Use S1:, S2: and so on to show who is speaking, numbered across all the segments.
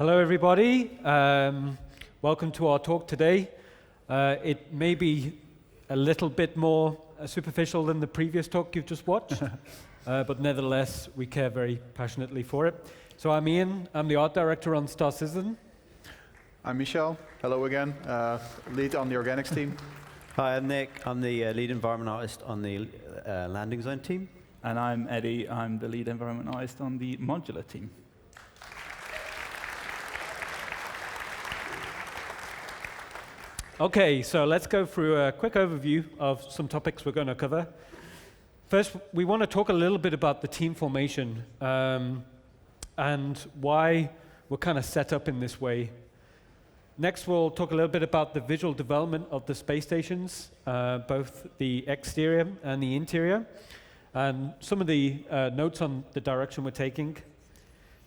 S1: Hello, everybody. Welcome to our talk today. It may be a little bit more superficial than the previous talk you've just watched, but nevertheless, we care very passionately for it. So I'm Ian. I'm the art director on Star Citizen.
S2: I'm Michel. Hello again. Lead on the organics team.
S3: Hi, I'm Nick. I'm the lead environment artist on the landing zone team.
S4: And I'm Eddie. I'm the lead environment artist on the modular team.
S1: Okay, so let's go through a quick overview of some topics we're going to cover. First, we want to talk a little bit about the team formation and why we're kind of set up in this way. Next, we'll talk a little bit about the visual development of the space stations, both the exterior and the interior, and some of the notes on the direction we're taking.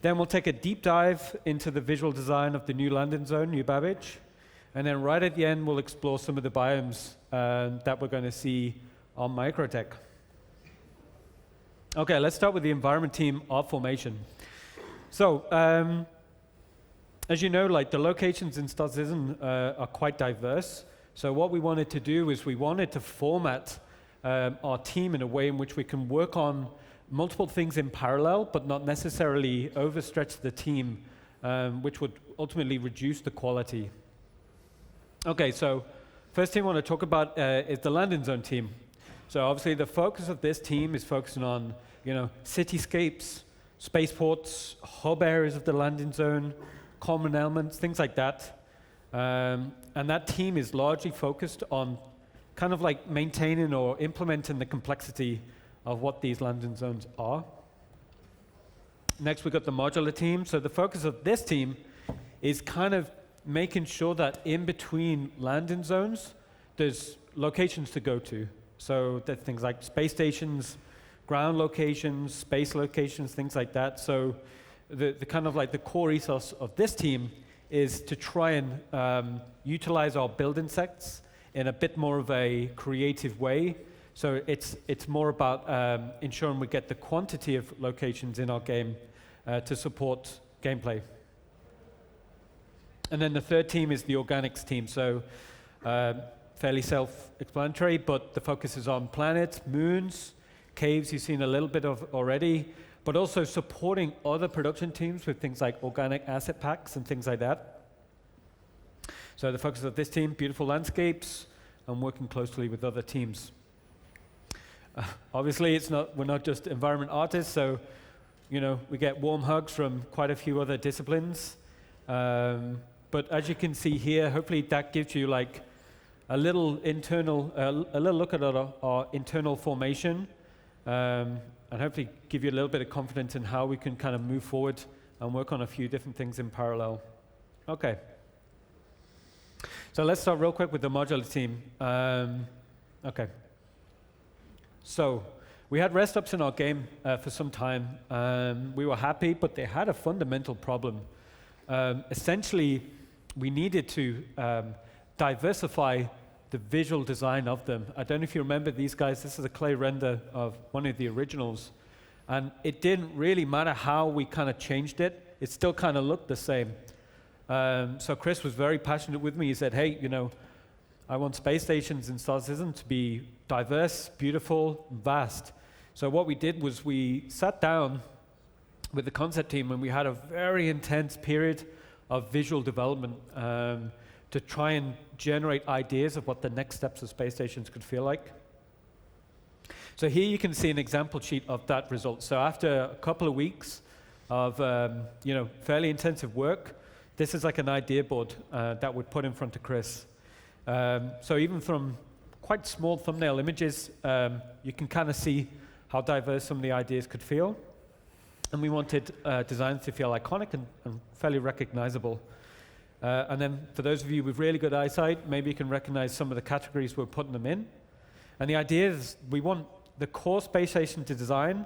S1: Then we'll take a deep dive into the visual design of the new landing zone, New Babbage. And then right at the end, we'll explore some of the biomes that we're going to see on microtech. Okay, let's start with the environment team of formation. So, as you know, like the locations in Star Citizen are quite diverse. So what we wanted to do is we wanted to format our team in a way in which we can work on multiple things in parallel, but not necessarily overstretch the team, which would ultimately reduce the quality. Okay, so first thing I want to talk about is the landing zone team. So obviously the focus of this team is focusing on, cityscapes, spaceports, hub areas of the landing zone, common elements, things like that. And that team is largely focused on kind of like maintaining or implementing the complexity of what these landing zones are. Next, we've got the modular team. So the focus of this team is kind of making sure that in between landing zones, there's locations to go to. So there's things like space stations, ground locations, space locations, things like that. So the kind of like the core ethos of this team is to try and utilize our building sets in a bit more of a creative way. So it's more about ensuring we get the quantity of locations in our game to support gameplay. And then the third team is the organics team. So fairly self-explanatory, but the focus is on planets, moons, caves you've seen a little bit of already, but also supporting other production teams with things like organic asset packs and things like that. So the focus of this team, beautiful landscapes, and working closely with other teams. Obviously, we're not just environment artists, so we get warm hugs from quite a few other disciplines. But as you can see here, hopefully that gives you like a little look at our internal formation, and hopefully give you a little bit of confidence in how we can kind of move forward and work on a few different things in parallel. Okay. So let's start real quick with the modular team. Okay. So we had RESTSTOPs in our game for some time. We were happy, but they had a fundamental problem. Essentially, we needed to diversify the visual design of them. I don't know if you remember these guys. This is a clay render of one of the originals. And it didn't really matter how we kind of changed it. It still kind of looked the same. So Chris was very passionate with me. He said, hey, I want space stations in Star Citizen to be diverse, beautiful, vast. So what we did was we sat down with the concept team, and we had a very intense period of visual development to try and generate ideas of what the next steps of space stations could feel like. So here you can see an example sheet of that result. So after a couple of weeks of fairly intensive work, this is like an idea board that we'd put in front of Chris. So even from quite small thumbnail images, you can kind of see how diverse some of the ideas could feel. And we wanted designs to feel iconic and fairly recognizable. And then for those of you with really good eyesight, maybe you can recognize some of the categories we're putting them in. And the idea is we want the core space station to design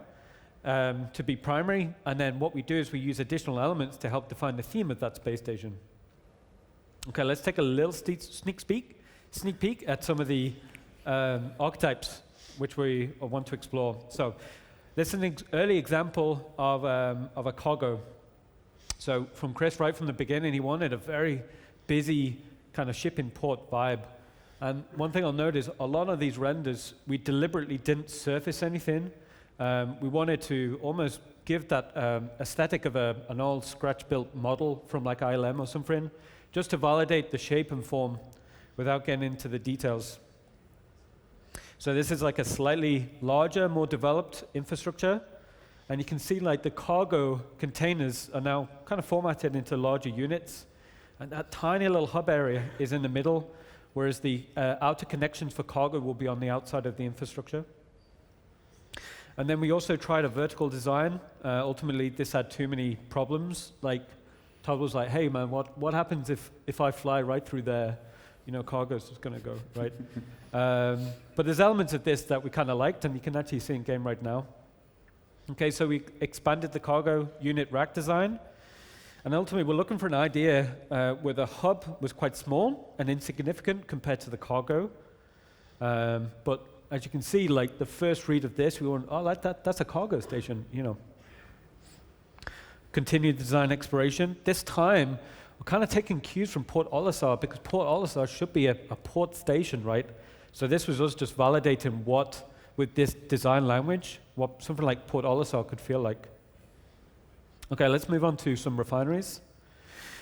S1: to be primary, and then what we do is we use additional elements to help define the theme of that space station. Okay, let's take a little sneak peek at some of the archetypes which we want to explore. So this is an early example of a cargo. So from Chris, right from the beginning, he wanted a very busy kind of shipping port vibe. And one thing I'll note is a lot of these renders, we deliberately didn't surface anything. We wanted to almost give that aesthetic of an old scratch-built model from like ILM or something, just to validate the shape and form without getting into the details. So this is like a slightly larger, more developed infrastructure. And you can see like the cargo containers are now kind of formatted into larger units. And that tiny little hub area is in the middle, whereas the outer connections for cargo will be on the outside of the infrastructure. And then we also tried a vertical design. Ultimately, this had too many problems. Like, Todd was like, hey man, what happens if I fly right through there? You know, cargo's just gonna go, right? But there's elements of this that we kind of liked, and you can actually see in game right now. Okay, so we expanded the cargo unit rack design, and ultimately we're looking for an idea where the hub was quite small and insignificant compared to the cargo. But as you can see, like the first read of this, we went, oh, that's a cargo station, you know. Continued design exploration. This time, we're kind of taking cues from Port Olisar, because Port Olisar should be a port station, right? So this was us just validating what, with this design language, what something like Port Olisar could feel like. Okay, let's move on to some refineries.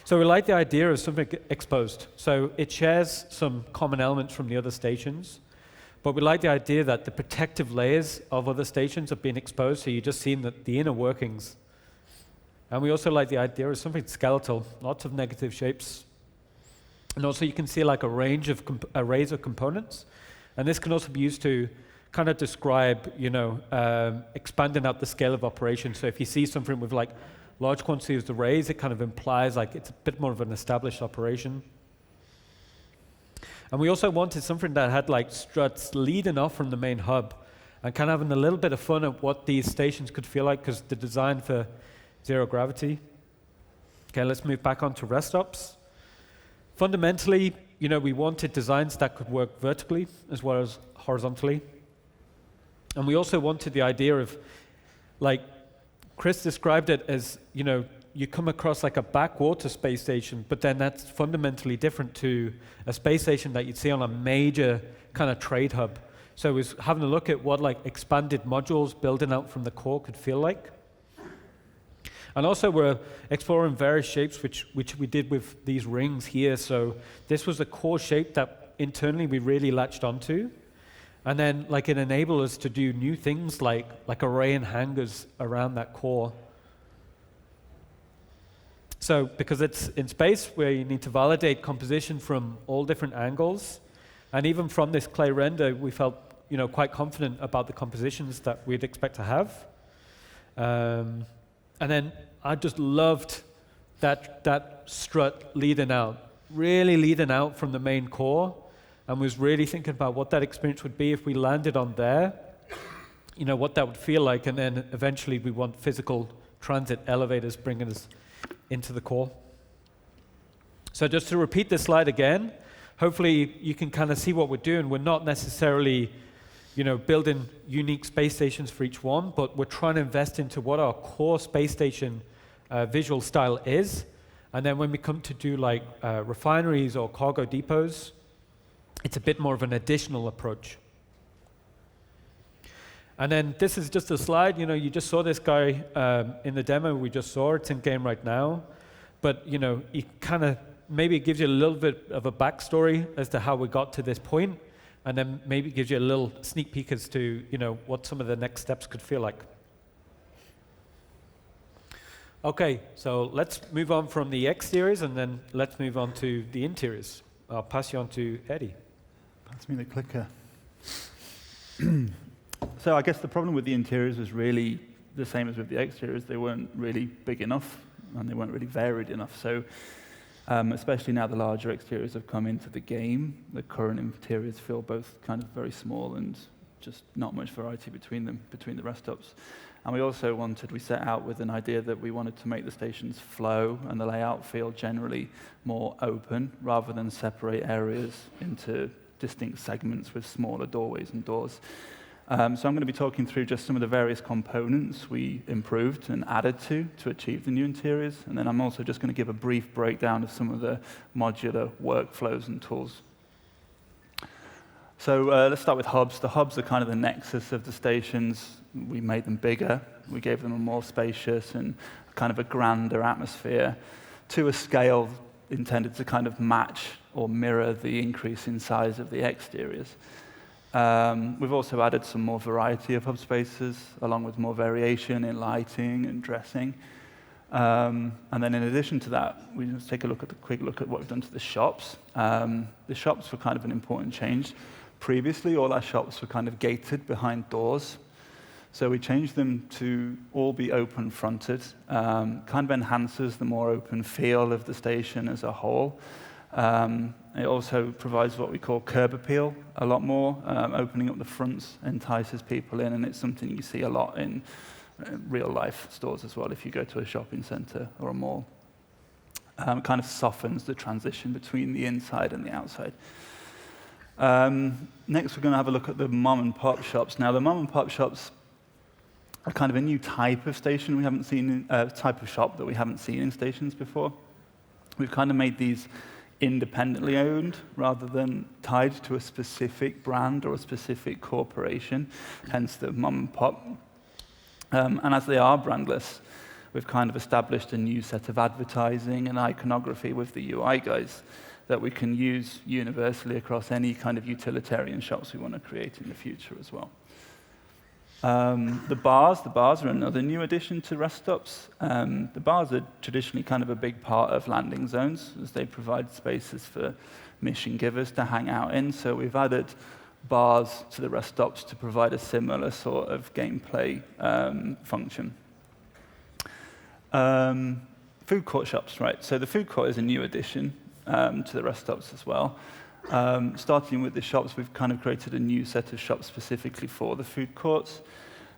S1: So we like the idea of something exposed. So it shares some common elements from the other stations, but we like the idea that the protective layers of other stations have been exposed, so you're just seeing the inner workings. And we also like the idea of something skeletal, lots of negative shapes. And also you can see like a range of arrays of components. And this can also be used to kind of describe, you know, expanding out the scale of operation. So if you see something with like large quantities of arrays, it kind of implies like it's a bit more of an established operation. And we also wanted something that had like struts leading off from the main hub and kind of having a little bit of fun at what these stations could feel like, because the design for zero gravity. Okay, let's move back on to RESTSTOPs. Fundamentally, you know, we wanted designs that could work vertically as well as horizontally. And we also wanted the idea of, like, Chris described it as, you know, you come across like a backwater space station, but then that's fundamentally different to a space station that you'd see on a major kind of trade hub. So it was having a look at what like expanded modules building out from the core could feel like. And also we're exploring various shapes, which we did with these rings here. So this was a core shape that internally we really latched onto. And then like it enabled us to do new things like array and hangers around that core. So because it's in space where you need to validate composition from all different angles, and even from this clay render, we felt, you know, quite confident about the compositions that we'd expect to have. And then I just loved that strut leading out, really leading out from the main core, and was really thinking about what that experience would be if we landed on there, you know, what that would feel like, and then eventually we want physical transit elevators bringing us into the core. So just to repeat this slide again, hopefully you can kind of see what we're doing. We're not necessarily, you know, building unique space stations for each one, but we're trying to invest into what our core space station visual style is. And then when we come to do like refineries or cargo depots, it's a bit more of an additional approach. And then this is just a slide, you know, you just saw this guy in the demo we just saw, it's in game right now. But, you know, it kind of, maybe it gives you a little bit of a backstory as to how we got to this point, and then maybe it gives you a little sneak peek as to, you know, what some of the next steps could feel like. Okay, so let's move on from the exteriors, and then let's move on to the interiors. I'll pass you on to Eddie.
S4: Pass me the clicker. So I guess the problem with the interiors was really the same as with the exteriors. They weren't really big enough, and they weren't really varied enough. So especially now the larger exteriors have come into the game, the current interiors feel both kind of very small and just not much variety between them, between the RESTSTOPs. And we set out with an idea that we wanted to make the stations flow and the layout feel generally more open rather than separate areas into distinct segments with smaller doorways and doors. So I'm going to be talking through just some of the various components we improved and added to achieve the new interiors. And then I'm also just going to give a brief breakdown of some of the modular workflows and tools. So let's start with hubs. The hubs are kind of the nexus of the stations. We made them bigger. We gave them a more spacious and kind of a grander atmosphere to a scale intended to kind of match or mirror the increase in size of the exteriors. We've also added some more variety of hub spaces, along with more variation in lighting and dressing. And then in addition to that, we just take a quick look at what we've done to the shops. The shops were kind of an important change. Previously, all our shops were kind of gated behind doors. So we changed them to all be open-fronted. Kind of enhances the more open feel of the station as a whole. It also provides what we call curb appeal a lot more. Opening up the fronts entices people in, and it's something you see a lot in real-life stores as well if you go to a shopping center or a mall. It kind of softens the transition between the inside and the outside. Next, we're going to have a look at the mom-and-pop shops. Now, the mom-and-pop shops are kind of a new type of station we haven't seen, type of shop that we haven't seen in stations before. We've kind of made these independently owned rather than tied to a specific brand or a specific corporation, hence the mom-and-pop. And as they are brandless, we've kind of established a new set of advertising and iconography with the UI guys that we can use universally across any kind of utilitarian shops we want to create in the future as well. The bars are another new addition to RESTSTOPs. The bars are traditionally kind of a big part of landing zones, as they provide spaces for mission givers to hang out in. So we've added bars to the RESTSTOPs to provide a similar sort of gameplay function. Food court shops, right? So the food court is a new addition to the RESTSTOPs as well. Starting with the shops, we've kind of created a new set of shops specifically for the food courts.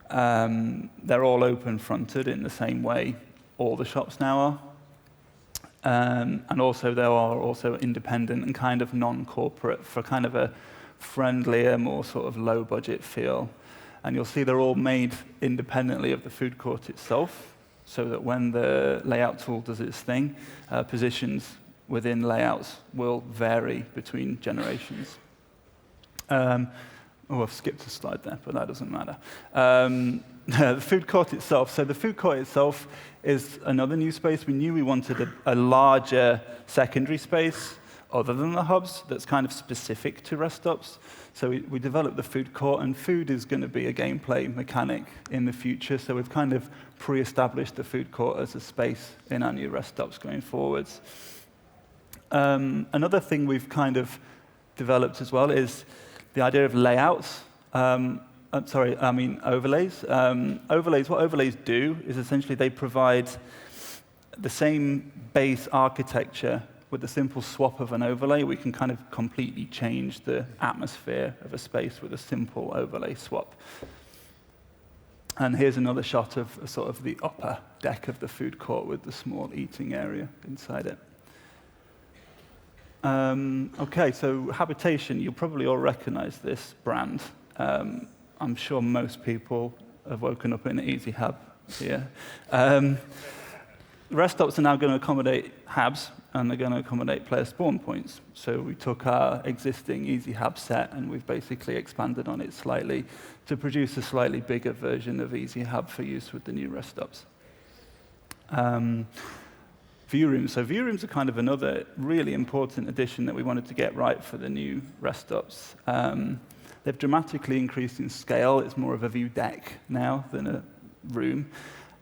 S4: They're all open-fronted in the same way all the shops now are. And also they are also independent and kind of non-corporate for kind of a friendlier, more sort of low-budget feel. And you'll see they're all made independently of the food court itself, so that when the layout tool does its thing, positions within layouts will vary between generations. I've skipped a slide there, but that doesn't matter. The food court itself. So the food court itself is another new space. We knew we wanted a larger secondary space other than the hubs that's kind of specific to RESTSTOPs. So we developed the food court, and food is going to be a gameplay mechanic in the future. So we've kind of pre-established the food court as a space in our new RESTSTOPs going forwards. Another thing we've kind of developed as well is the idea of layouts. Overlays. What overlays do is essentially they provide the same base architecture. With a simple swap of an overlay, we can kind of completely change the atmosphere of a space with a simple overlay swap. And here's another shot of sort of the upper deck of the food court with the small eating area inside it. Okay, so Habitation, you'll probably all recognize this brand. I'm sure most people have woken up in an Easy Hab here. RESTSTOPs are now going to accommodate HABs, and they're going to accommodate player spawn points. So we took our existing Easy Hab set, and we've basically expanded on it slightly to produce a slightly bigger version of Easy Hab for use with the new RESTSTOPs. View rooms. So view rooms are kind of another really important addition that we wanted to get right for the new RESTSTOPs. They've dramatically increased in scale. It's more of a view deck now than a room.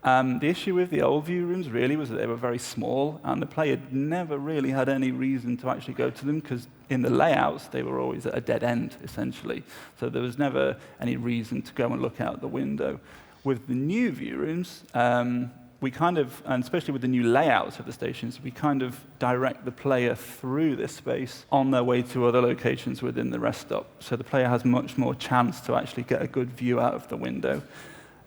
S4: The issue with the old view rooms really was that they were very small, and the player never really had any reason to actually go to them, because in the layouts, they were always at a dead end, essentially. So there was never any reason to go and look out the window. With the new view rooms, we kind of, and especially with the new layouts of the stations, we kind of direct the player through this space on their way to other locations within the RESTSTOP. So the player has much more chance to actually get a good view out of the window.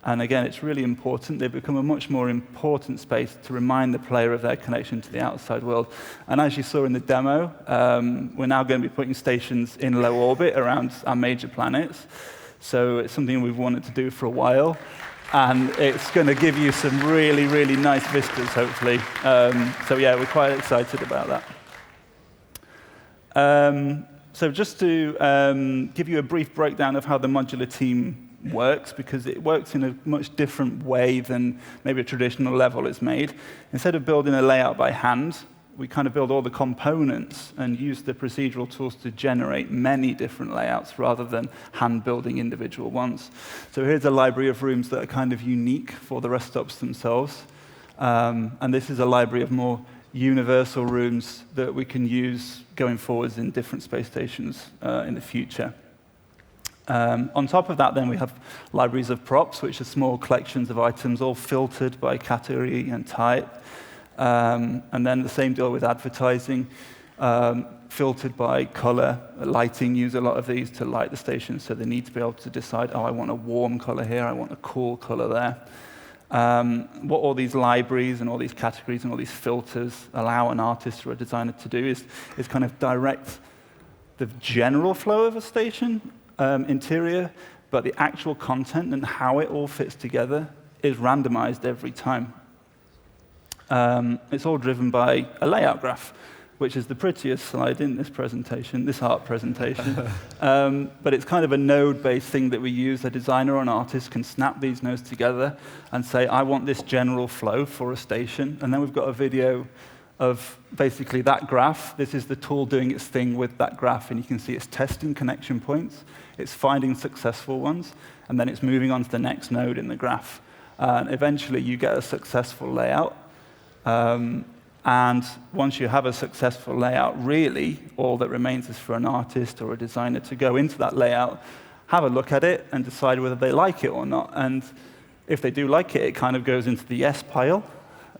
S4: And again, it's really important. They've become a much more important space to remind the player of their connection to the outside world. And as you saw in the demo, we're now going to be putting stations in low orbit around our major planets. So it's something we've wanted to do for a while. And it's going to give you some really, really nice vistas, hopefully. So yeah, we're quite excited about that. So just to give you a brief breakdown of how the modular team works, because it works in a much different way than maybe a traditional level is made. Instead of building a layout by hand, we kind of build all the components and use the procedural tools to generate many different layouts rather than hand building individual ones. So here's a library of rooms that are kind of unique for the rest stops themselves. And this is a library of more universal rooms that we can use going forwards in different space stations in the future. On top of that, then, we have libraries of props, which are small collections of items, all filtered by category and type. And then the same deal with advertising, filtered by color. Lighting use a lot of these to light the stations, so they need to be able to decide, oh, I want a warm color here, I want a cool color there. What all these libraries and all these categories and all these filters allow an artist or a designer to do is kind of direct the general flow of a station, interior, but the actual content and how it all fits together is randomized every time. It's all driven by a layout graph, which is the prettiest slide in this presentation, this art presentation. But it's kind of a node-based thing that we use. A designer or an artist can snap these nodes together and say, I want this general flow for a station. And then we've got a video of basically that graph. This is the tool doing its thing with that graph. And you can see it's testing connection points. It's finding successful ones. And then it's moving on to the next node in the graph. And eventually, you get a successful layout. And once you have a successful layout, really, all that remains is for an artist or a designer to go into that layout, have a look at it, and decide whether they like it or not. And if they do like it, it kind of goes into the yes pile.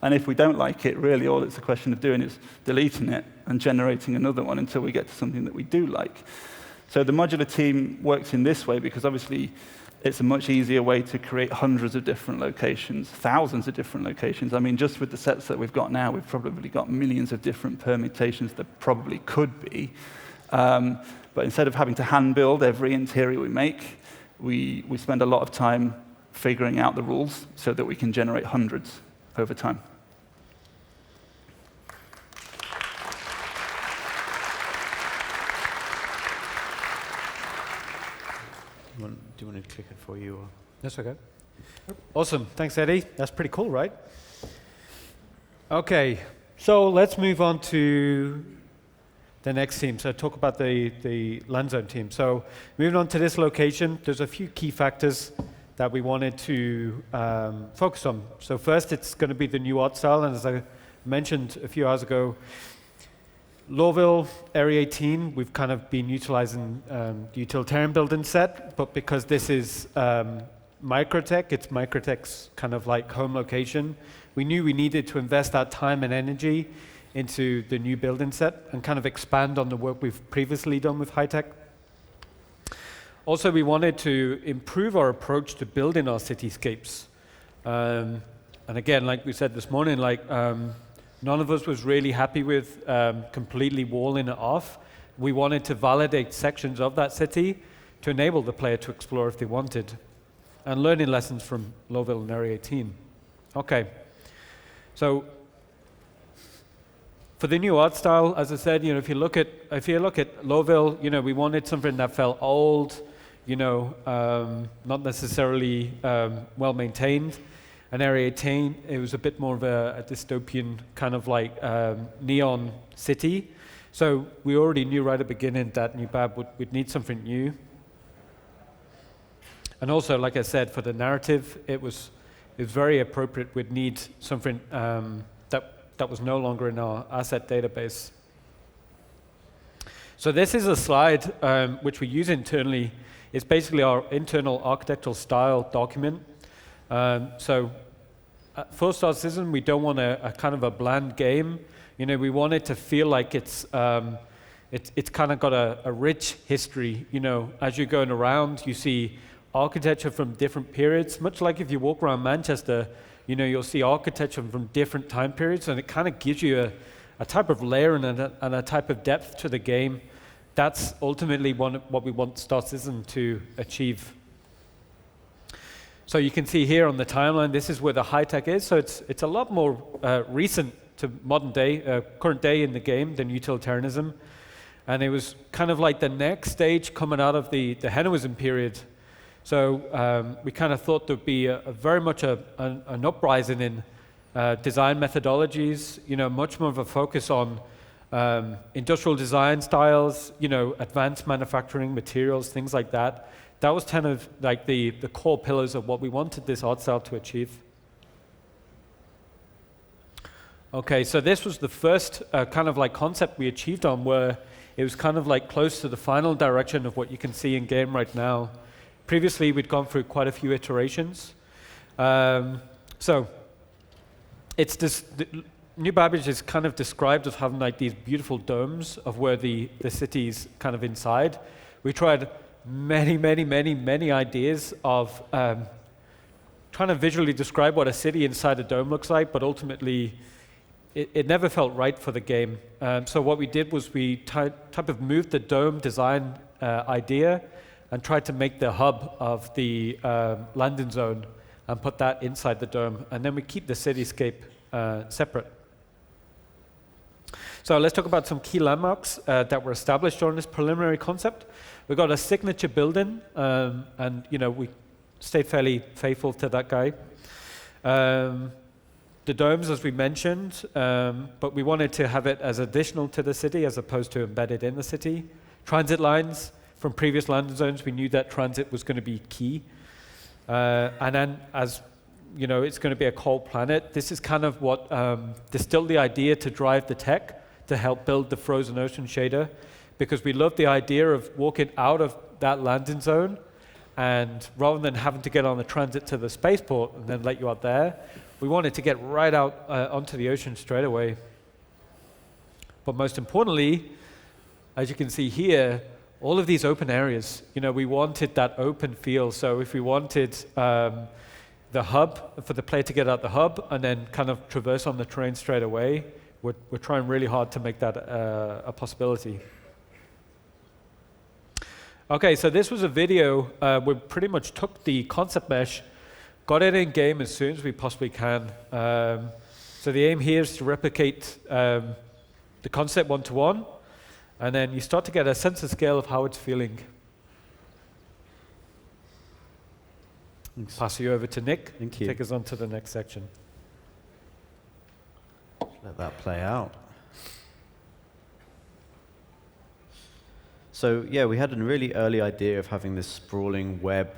S4: And if we don't like it, really, all it's a question of doing is deleting it and generating another one until we get to something that we do like. So the modular team works in this way because, obviously, it's a much easier way to create hundreds of different locations, thousands of different locations. I mean, just with the sets that we've got now, we've probably got millions of different permutations that probably could be. But instead of having to hand build every interior we make, we spend a lot of time figuring out the rules so that we can generate hundreds over time.
S3: Do you want to click it for you? Or?
S1: That's okay. Awesome. Thanks, Eddie. That's pretty cool, right? Okay, so let's move on to the next team. So talk about the land zone team. So moving on to this location, there's a few key factors that we wanted to focus on. So first, it's going to be the new art style. And as I mentioned a few hours ago, Lowville, Area 18, we've kind of been utilizing the utilitarian building set, but because this is microtech, it's microtech's kind of like home location, we knew we needed to invest that time and energy into the new building set and kind of expand on the work we've previously done with high tech. Also, we wanted to improve our approach to building our cityscapes. And again, like we said this morning, none of us was really happy with completely walling it off. We wanted to validate sections of that city to enable the player to explore if they wanted, and learning lessons from Lowville and Area 18. Okay, so for the new art style, as I said, if you look at Lowville, we wanted something that felt old, not necessarily well maintained. And Area 18, it was a bit more of a dystopian kind of like neon city. So we already knew right at the beginning that New Bab would need something new. And also, like I said, for the narrative, it was very appropriate. We'd need something that was no longer in our asset database. So this is a slide which we use internally. It's basically our internal architectural style document. For Star Citizen, we don't want a kind of a bland game. We want it to feel like it's kind of got a rich history. As you're going around, you see architecture from different periods. Much like if you walk around Manchester, you'll see architecture from different time periods, and it kind of gives you a type of layer and a type of depth to the game. That's ultimately what we want Star Citizen to achieve So you can see here on the timeline, this is where the high tech is. So it's a lot more recent to modern day, current day in the game than utilitarianism. And it was kind of like the next stage coming out of the Henoism period. So we kind of thought there'd be very much an uprising in design methodologies, much more of a focus on industrial design styles, advanced manufacturing materials, things like that. That was kind of like the core pillars of what we wanted this art style to achieve. Okay, so this was the first kind of like concept we achieved on, where it was kind of like close to the final direction of what you can see in game right now. Previously, we'd gone through quite a few iterations. So it's this, New Babbage is kind of described as having like these beautiful domes of where the city's kind of inside. We tried many ideas of trying to visually describe what a city inside a dome looks like, but ultimately it never felt right for the game. So what we did was we type of moved the dome design idea and tried to make the hub of the landing zone and put that inside the dome. And then we keep the cityscape separate. So let's talk about some key landmarks that were established during this preliminary concept. We got a signature building, and we stayed fairly faithful to that guy. The domes, as we mentioned, but we wanted to have it as additional to the city as opposed to embedded in the city. Transit lines from previous landing zones, we knew that transit was going to be key. And then, as it's going to be a cold planet. This is kind of what distilled the idea to drive the tech to help build the frozen ocean shader, because we love the idea of walking out of that landing zone, and rather than having to get on the transit to the spaceport and then let you out there, we wanted to get right out onto the ocean straight away. But most importantly, as you can see here, all of these open areas, we wanted that open feel. So if we wanted the hub, for the player to get out the hub and then kind of traverse on the terrain straight away, we're trying really hard to make that a possibility. Okay, so this was a video we pretty much took the concept mesh, got it in game as soon as we possibly can. So the aim here is to replicate the concept one-to-one, and then you start to get a sense of scale of how it's feeling.
S3: Thanks.
S1: Pass you over to Nick.
S3: Thank you.
S1: Take us on to the next section.
S3: Let that play out. So yeah, we had a really early idea of having this sprawling web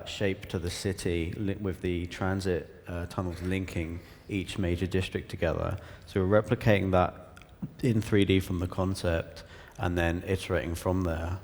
S3: shape to the city with the transit tunnels linking each major district together. So we're replicating that in 3D from the concept and then iterating from there.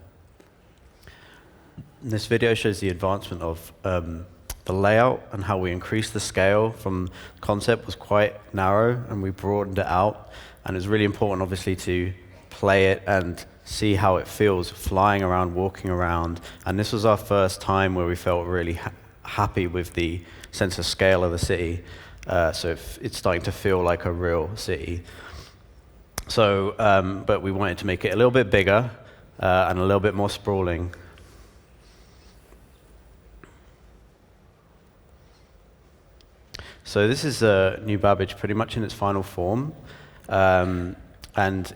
S3: And this video shows the advancement of the layout and how we increased the scale from concept was quite narrow and we broadened it out. And it's really important, obviously, to play it and see how it feels flying around, walking around. And this was our first time where we felt really happy with the sense of scale of the city. So it's starting to feel like a real city. So, but we wanted to make it a little bit bigger and a little bit more sprawling. So this is New Babbage pretty much in its final form. And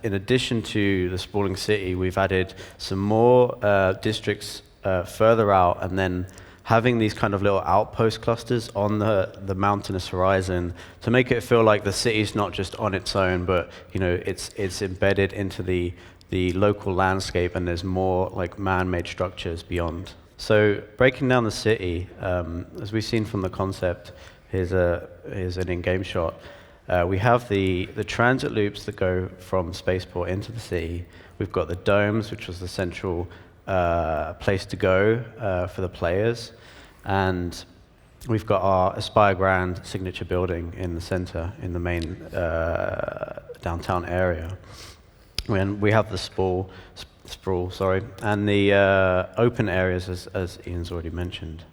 S3: in addition to the sprawling city, we've added some more districts further out, and then having these kind of little outpost clusters on the mountainous horizon to make it feel like the city's not just on its own, but it's embedded into the local landscape, and there's more like man-made structures beyond. So breaking down the city, as we've seen from the concept, here's an in-game shot. We have the transit loops that go from spaceport into the city. We've got the domes, which was the central place to go for the players. And we've got our Aspire Grand signature building in the center, in the main downtown area. And we have the sprawl, and the open areas, as Ian's already mentioned.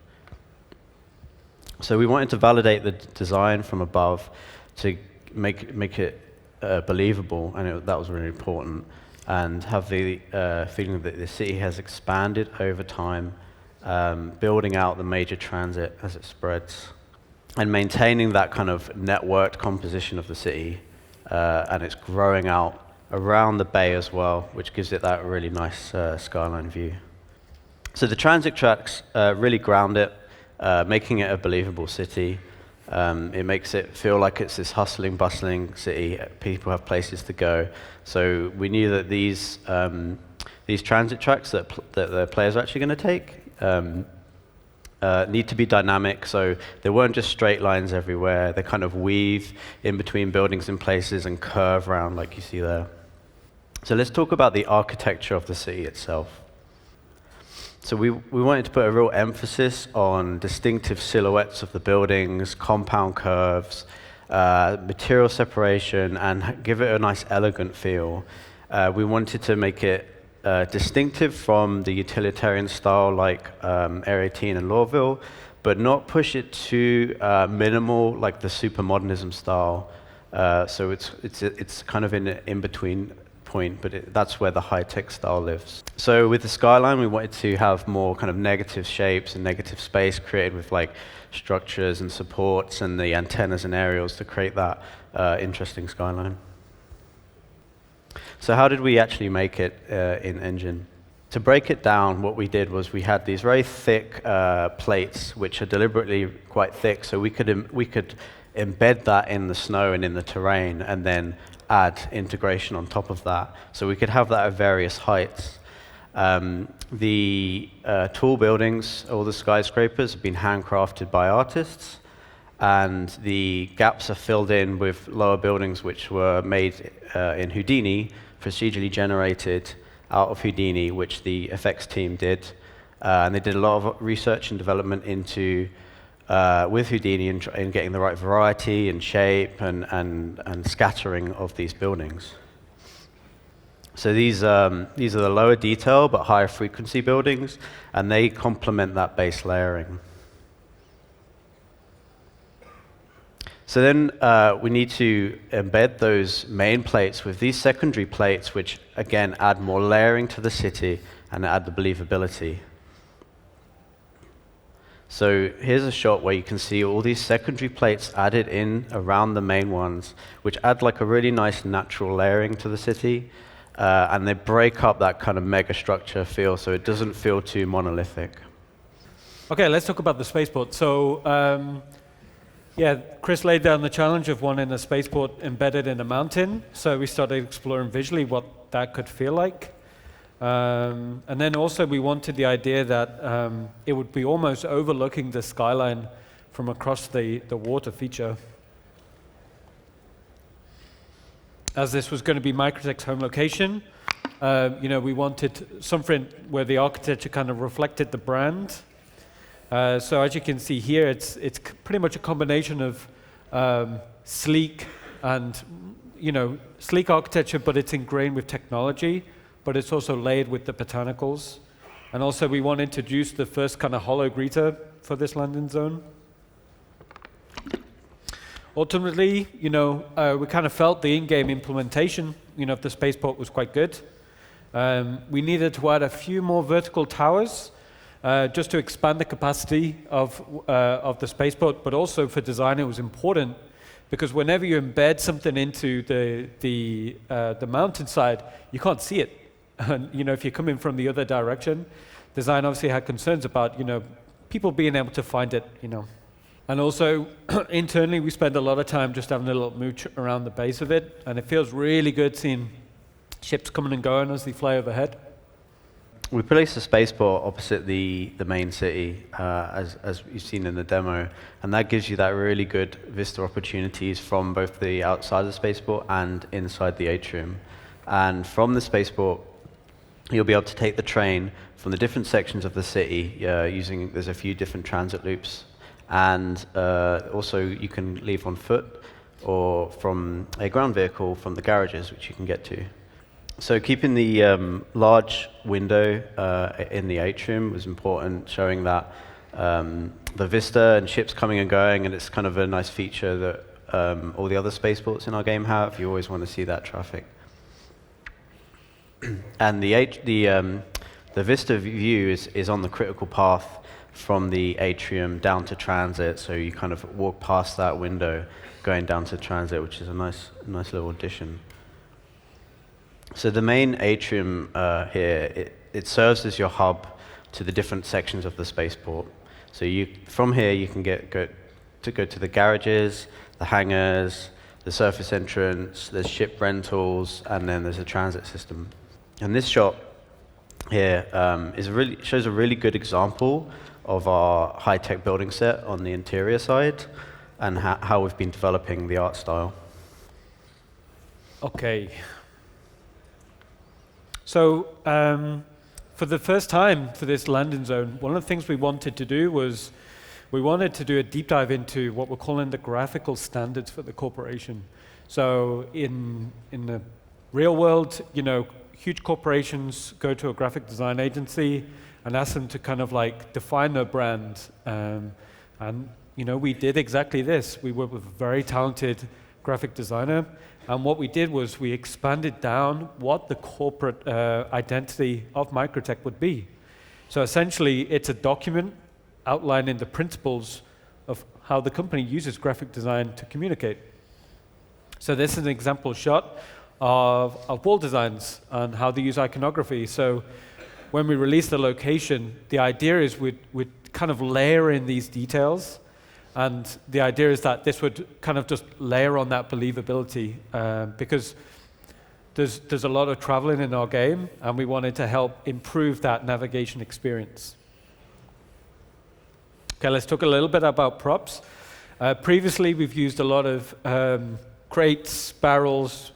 S3: So we wanted to validate the design from above to make it believable, and that was really important, and have the feeling that the city has expanded over time building out the major transit as it spreads, and maintaining that kind of networked composition of the city, and it's growing out around the bay as well, which gives it that really nice skyline view. So the transit tracks really ground it, making it a believable city. It makes it feel like it's this hustling, bustling city. People have places to go. So we knew that these transit tracks that the players are actually going to take need to be dynamic. So they weren't just straight lines everywhere. They kind of weave in between buildings and places and curve around like you see there. So let's talk about the architecture of the city itself. So we wanted to put a real emphasis on distinctive silhouettes of the buildings, compound curves, material separation, and give it a nice elegant feel. We wanted to make it distinctive from the utilitarian style like Area 18 and Lawville, but not push it too minimal like the supermodernism style. So it's kind of in between point, but that's where the high-tech style lives. So with the skyline, we wanted to have more kind of negative shapes and negative space created with like structures and supports and the antennas and aerials to create that interesting skyline. So how did we actually make it in Engine? To break it down, what we did was we had these very thick plates, which are deliberately quite thick, so we could embed that in the snow and in the terrain, and then add integration on top of that. So we could have that at various heights. The tall buildings, all the skyscrapers, have been handcrafted by artists, and the gaps are filled in with lower buildings which were made in Houdini, procedurally generated out of Houdini, which the effects team did. And they did a lot of research and development into with Houdini in getting the right variety and shape and scattering of these buildings. So these are the lower detail but higher frequency buildings, and they complement that base layering. So then we need to embed those main plates with these secondary plates, which again add more layering to the city and add the believability. So here's a shot where you can see all these secondary plates added in around the main ones, which add like a really nice natural layering to the city, and they break up that kind of mega structure feel, so it doesn't feel too monolithic.
S1: Okay, let's talk about the spaceport. So, Chris laid down the challenge of wanting a spaceport embedded in a mountain, so we started exploring visually what that could feel like. And then also we wanted the idea that it would be almost overlooking the skyline from across the water feature. As this was going to be microTech's home location, we wanted something where the architecture kind of reflected the brand. So as you can see here, it's pretty much a combination of sleek and sleek architecture, but it's ingrained with technology. But it's also laid with the botanicals. And also we want to introduce the first kind of hollow greeter for this landing zone. Ultimately, we kind of felt the in-game implementation, of the spaceport was quite good. We needed to add a few more vertical towers just to expand the capacity of the spaceport, but also for design it was important because whenever you embed something into the mountainside, you can't see it. And, if you're coming from the other direction, design obviously had concerns about, people being able to find it, And also, internally, we spend a lot of time just having a little mooch around the base of it, and it feels really good seeing ships coming and going as they fly overhead.
S3: We placed the spaceport opposite the main city, as you've seen in the demo, and that gives you that really good vista opportunities from both the outside of the spaceport and inside the atrium. And from the spaceport, you'll be able to take the train from the different sections of the city there's a few different transit loops. And also you can leave on foot or from a ground vehicle from the garages, which you can get to. So keeping the large window in the atrium was important, showing that the vista and ships coming and going, and it's kind of a nice feature that all the other spaceports in our game have. You always want to see that traffic. And the the vista view is on the critical path from the atrium down to transit, so you kind of walk past that window going down to transit, which is a nice little addition. So the main atrium here, it serves as your hub to the different sections of the spaceport. So from here you can go to the garages, the hangars, the surface entrance, there's ship rentals, and then there's a transit system. And this shot here shows a really good example of our high-tech building set on the interior side and how we've been developing the art style.
S1: Okay. So for the first time for this landing zone, one of the things we wanted to do was we wanted to do a deep dive into what we're calling the graphical standards for the corporation. So in the real world, huge corporations go to a graphic design agency and ask them to kind of like define their brand. And we did exactly this. We worked with a very talented graphic designer, and what we did was we expanded down what the corporate identity of microtech would be. So essentially, it's a document outlining the principles of how the company uses graphic design to communicate. So this is an example shot of wall designs and how they use iconography. So when we release the location, the idea is we'd kind of layer in these details, and the idea is that this would kind of just layer on that believability because there's a lot of traveling in our game, and we wanted to help improve that navigation experience. Okay, let's talk a little bit about props. Previously, we've used a lot of crates, barrels,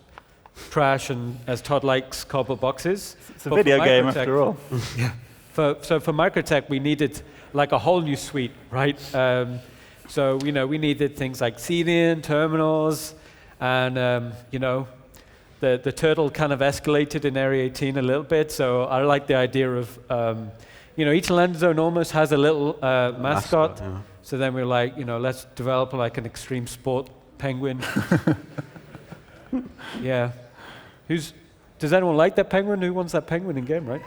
S1: trash, and as Todd likes, cardboard boxes.
S4: It's a video game after all.
S1: Yeah. So for microtech, we needed like a whole new suite, right? So we needed things like seating, terminals, and the turtle kind of escalated in Area 18 a little bit. So I like the idea of each land zone almost has a little mascot.
S3: Yeah.
S1: So then we're like, let's develop like an extreme sport penguin. Yeah. Does anyone like that penguin? Who wants that penguin in game, right?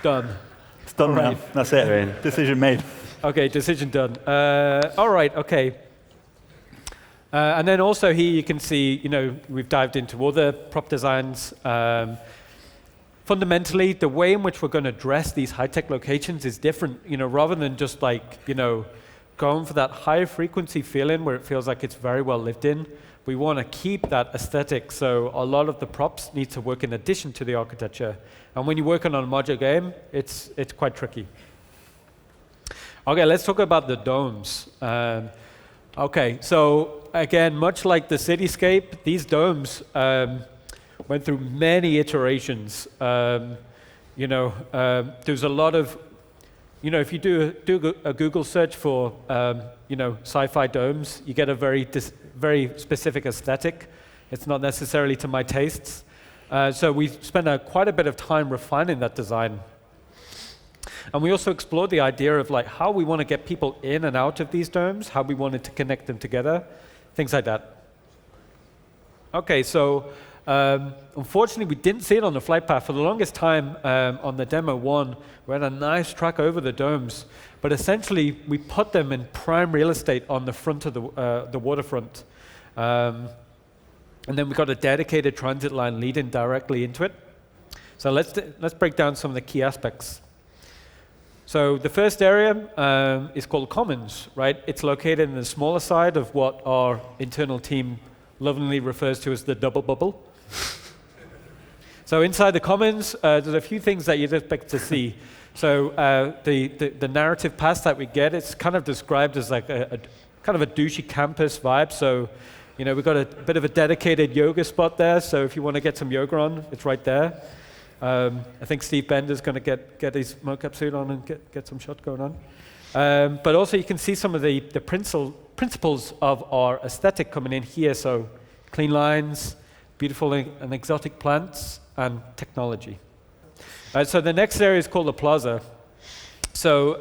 S1: Done.
S4: It's done
S1: All
S4: now.
S1: right.
S4: That's it. Decision made.
S1: Okay, decision done. All right, okay. And then also here you can see, we've dived into other prop designs. Fundamentally, the way in which we're going to address these high-tech locations is different, rather than just like, going for that high frequency feeling where it feels like it's very well lived in. We want to keep that aesthetic, so a lot of the props need to work in addition to the architecture. And when you're working on a modular game, it's quite tricky. Okay, let's talk about the domes. Okay, so again, much like the cityscape, these domes went through many iterations. There's a lot of if you do a Google search for, sci-fi domes, you get a very specific aesthetic. It's not necessarily to my tastes. So we spent quite a bit of time refining that design. And we also explored the idea of like how we want to get people in and out of these domes, how we wanted to connect them together, things like that. Okay, so unfortunately, we didn't see it on the flight path. For the longest time on the demo 1, we had a nice track over the domes, but essentially we put them in prime real estate on the front of the waterfront. And then we got a dedicated transit line leading directly into it. So let's break down some of the key aspects. So the first area is called Commons, right? It's located in the smaller side of what our internal team lovingly refers to as the double bubble. So inside the Commons, there's a few things that you'd expect to see. So the narrative pass that we get, it's kind of described as like a kind of a douchey campus vibe. So we've got a bit of a dedicated yoga spot there. So if you want to get some yoga on, it's right there. I think Steve Bender's going to get his mocap suit on and get some shot going on. But also you can see some of the principles of our aesthetic coming in here. So clean lines, beautiful and exotic plants, and technology. So the next area is called the plaza. So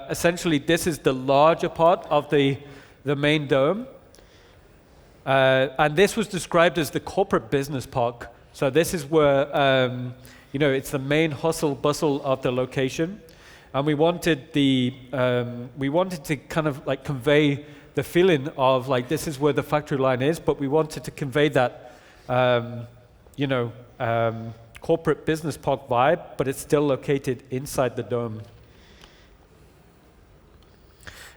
S1: essentially, this is the larger part of the main dome. And this was described as the corporate business park. So this is where, it's the main hustle bustle of the location. And we wanted to kind of like convey the feeling of like, this is where the factory line is, but we wanted to convey that, corporate business park vibe, but it's still located inside the dome.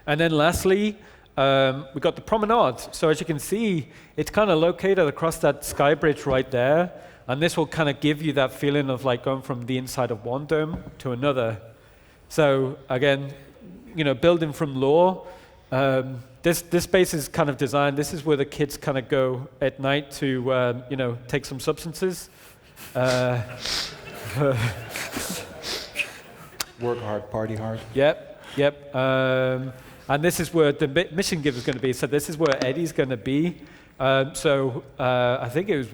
S1: And then lastly, we got the promenade. So as you can see, it's kind of located across that sky bridge right there. And this will kind of give you that feeling of like going from the inside of one dome to another. So again, building from lore, this space is kind of designed, this is where the kids kind of go at night to, take some substances.
S5: Work hard, party hard.
S1: Yep. And this is where the mission giver is going to be. So this is where Eddie's going to be. I think it was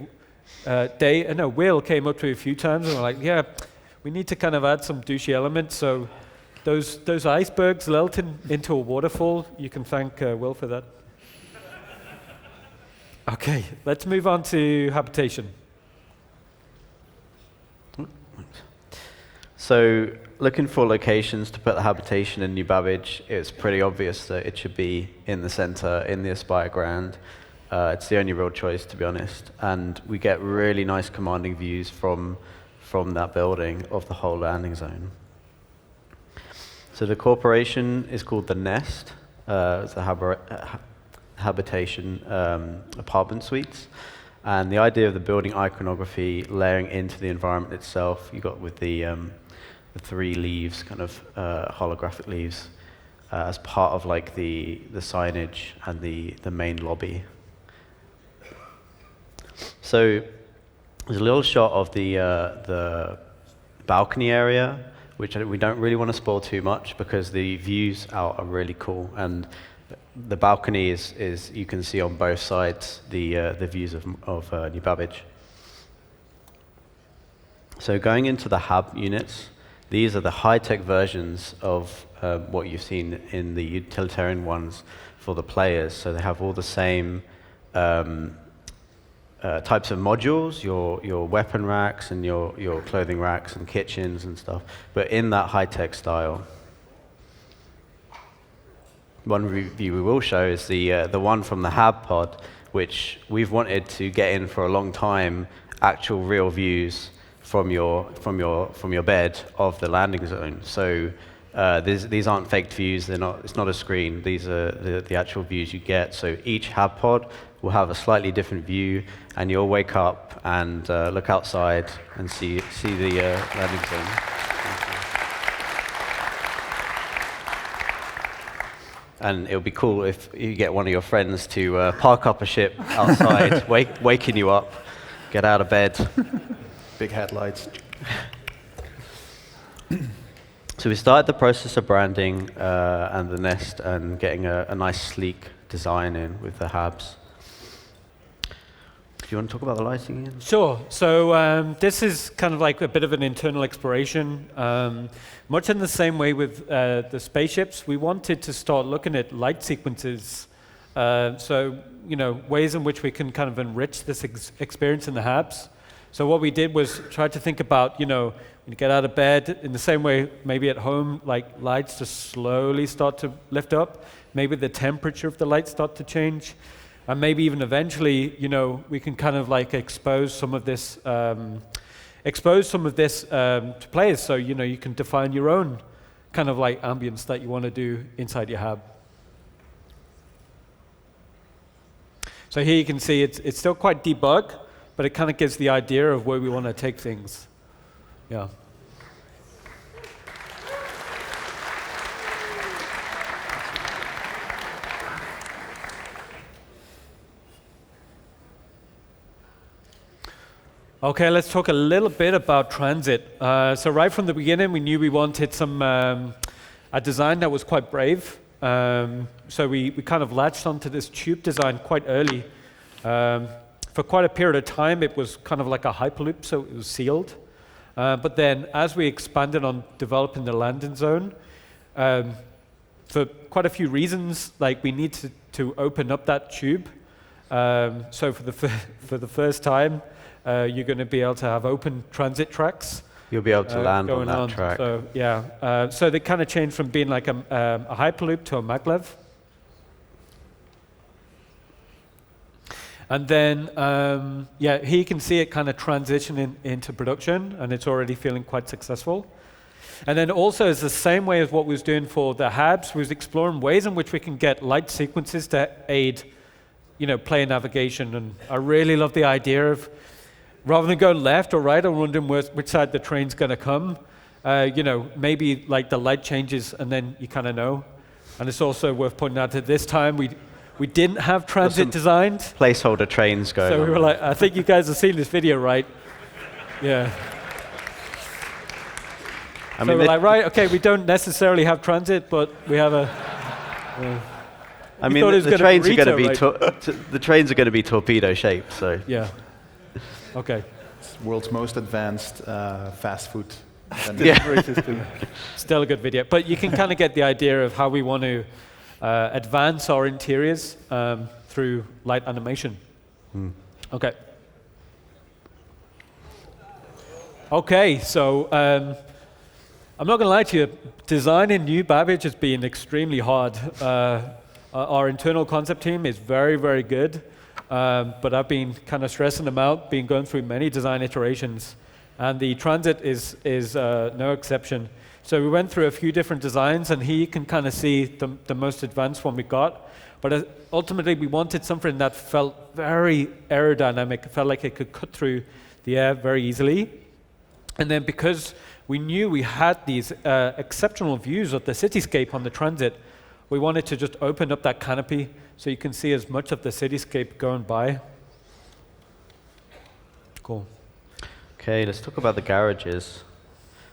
S1: Will came up to me a few times and we're like, yeah, we need to kind of add some douchey elements. So those icebergs lilting into a waterfall, you can thank Will for that. Okay, let's move on to habitation.
S3: So looking for locations to put the habitation in New Babbage, it's pretty obvious that it should be in the center, in the Aspire Grand. It's the only real choice, to be honest. And we get really nice commanding views from that building of the whole landing zone. So the corporation is called the Nest. It's a habitation apartment suites. And the idea of the building iconography layering into the environment itself, you got with the 3 leaves, kind of holographic leaves, as part of like the signage and the main lobby. So there's a little shot of the balcony area, which we don't really want to spoil too much because the views out are really cool. And the balcony is you can see on both sides the views of New Babbage. So going into the hab units, these are the high-tech versions of what you've seen in the utilitarian ones for the players. So they have all the same types of modules, your weapon racks and your clothing racks and kitchens and stuff, but in that high-tech style. One view we will show is the one from the hab pod, which we've wanted to get in for a long time, actual real views from your bed of the landing zone. So these aren't faked views. It's not a screen. These are the actual views you get. So each hab pod will have a slightly different view, and you'll wake up and look outside and see the landing zone. And it would be cool if you get one of your friends to park up a ship outside, waking you up, get out of bed.
S2: Big headlights.
S3: So we started the process of branding and the Nest and getting a nice sleek design in with the habs. Do you want to talk about the lighting again?
S1: Sure. So this is kind of like a bit of an internal exploration. Much in the same way with the spaceships, we wanted to start looking at light sequences. So, ways in which we can kind of enrich this experience in the habs. So what we did was try to think about, when you get out of bed, in the same way maybe at home, like lights just slowly start to lift up. Maybe the temperature of the lights start to change. And maybe even eventually, we can kind of like expose some of this to players. So, you can define your own kind of like ambience that you want to do inside your hab. So here you can see it's still quite debug, but it kind of gives the idea of where we want to take things. Yeah. Okay, let's talk a little bit about transit. So right from the beginning, we knew we wanted a design that was quite brave. So we kind of latched onto this tube design quite early. For quite a period of time, it was kind of like a hyperloop, so it was sealed. But then as we expanded on developing the landing zone, for quite a few reasons, like we needed to open up that tube. So for the first time, you're going to be able to have open transit tracks.
S3: You'll be able to land on
S1: going
S3: that track.
S1: So yeah, so they kind of changed from being like a hyperloop to a maglev. And then, yeah, here you can see it kind of transitioning into production, and it's already feeling quite successful. And then also, it's the same way as what we was doing for the HABs, we was exploring ways in which we can get light sequences to aid, player navigation. And I really love the idea of, rather than go left or right or wondering which side the train's going to come, maybe like the light changes and then you kind of know. And it's also worth pointing out that this time we didn't have transit designed.
S3: Placeholder trains going on.
S1: So we were like, I think you guys have seen this video, right? Yeah.
S3: I
S1: So
S3: mean,
S1: we're like, right, okay, we don't necessarily have transit, but we have a...
S3: I mean, the trains are going to be the trains are going to be torpedo shaped. So
S1: Yeah. Okay.
S2: It's the world's most advanced fast food
S4: Delivery system.
S1: Still a good video. But you can kind of get the idea of how we want to advance our interiors through light animation. Okay. Okay, so I'm not going to lie to you. Designing new Babbage has been extremely hard. Our internal concept team is very, very good. But I've been kind of stressing them out, been going through many design iterations. And the transit is no exception. So we went through a few different designs, and here you can kind of see the most advanced one we got. But ultimately, we wanted something that felt very aerodynamic. It felt like it could cut through the air very easily. And then because we knew we had these exceptional views of the cityscape on the transit, we wanted to just open up that canopy so you can see as much of the cityscape going by. Cool.
S3: Okay, let's talk about the garages.